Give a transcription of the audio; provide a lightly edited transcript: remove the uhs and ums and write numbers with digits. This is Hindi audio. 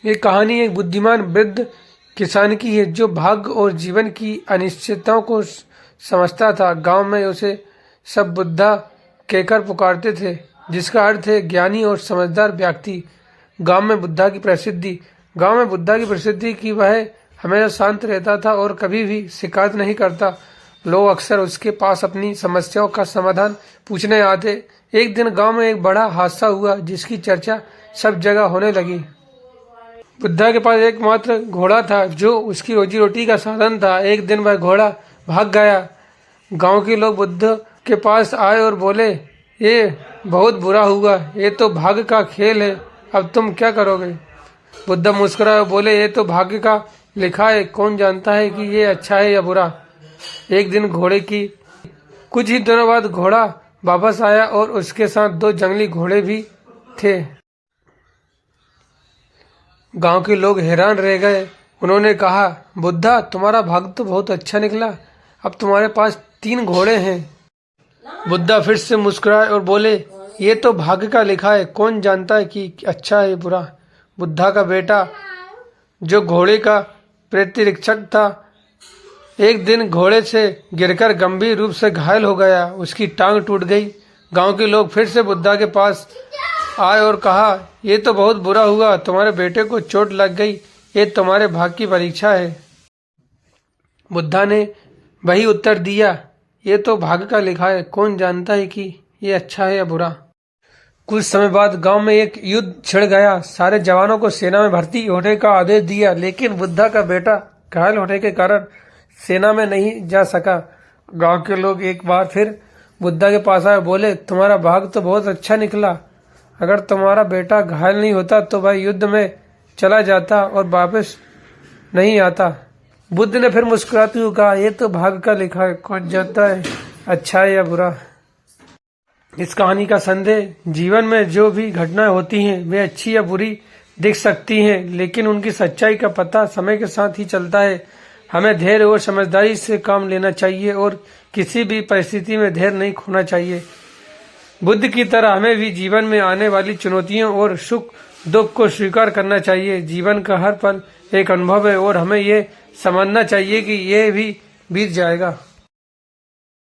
ये कहानी एक बुद्धिमान वृद्ध किसान की है जो भाग्य और जीवन की अनिश्चितताओं को समझता था। गांव में उसे सब बुद्धा कहकर पुकारते थे, जिसका अर्थ है ज्ञानी और समझदार व्यक्ति। गांव में बुद्धा की प्रसिद्धि की वह हमेशा शांत रहता था और कभी भी शिकायत नहीं करता। लोग अक्सर उसके पास अपनी समस्याओं का समाधान पूछने आते। एक दिन गांव में एक बड़ा हादसा हुआ जिसकी चर्चा सब जगह होने लगी। बुद्धा के पास एकमात्र घोड़ा था जो उसकी रोजी रोटी का साधन था। एक दिन वह घोड़ा भाग गया। गांव के लोग बुद्ध के पास आए और बोले, ये बहुत बुरा हुआ, ये तो भाग्य का खेल है, अब तुम क्या करोगे? बुद्ध मुस्कुराए और बोले, ये तो भाग्य का लिखा है, कौन जानता है कि ये अच्छा है या बुरा। एक दिन कुछ ही दिनों बाद घोड़ा वापस आया और उसके साथ 2 जंगली घोड़े भी थे। गांव के लोग हैरान रह गए। उन्होंने कहा, बुद्धा, तुम्हारा भाग्य तो बहुत अच्छा निकला, अब तुम्हारे पास 3 घोड़े हैं। बुद्धा फिर से मुस्कुराए और बोले, ये तो भाग्य का लिखा है, कौन जानता है कि अच्छा है बुरा। बुद्धा का बेटा जो घोड़े का प्रतिरक्षक था, एक दिन घोड़े से गिरकर गंभीर रूप से घायल हो गया, उसकी टांग टूट गई। गांव के लोग फिर से बुद्धा के पास आए और कहा, ये तो बहुत बुरा हुआ, तुम्हारे बेटे को चोट लग गई, ये तुम्हारे भाग्य की परीक्षा है। बुद्धा ने वही उत्तर दिया, ये तो भाग्य का लिखा है, कौन जानता है कि ये अच्छा है या बुरा। कुछ समय बाद गांव में एक युद्ध छिड़ गया। सारे जवानों को सेना में भर्ती होने का आदेश दिया, लेकिन बुद्धा का बेटा घायल होने के कारण सेना में नहीं जा सका। गांव के लोग एक बार फिर बुद्धा के पास आए, बोले, तुम्हारा भाग्य तो बहुत अच्छा निकला, अगर तुम्हारा बेटा घायल नहीं होता तो वह युद्ध में चला जाता और वापस नहीं आता। बुद्ध ने फिर मुस्कुराते हुए कहा, ये तो भाग्य का लिखा है, कौन जानता है अच्छा है या बुरा। इस कहानी का संदेश, जीवन में जो भी घटनाएं होती हैं वे अच्छी या बुरी दिख सकती हैं, लेकिन उनकी सच्चाई का पता समय के साथ ही चलता है। हमें धैर्य और समझदारी से काम लेना चाहिए और किसी भी परिस्थिति में धैर्य नहीं खोना चाहिए। बुद्ध की तरह हमें भी जीवन में आने वाली चुनौतियों और सुख दुख को स्वीकार करना चाहिए। जीवन का हर पल एक अनुभव है और हमें ये समझना चाहिए कि ये भी बीत जाएगा।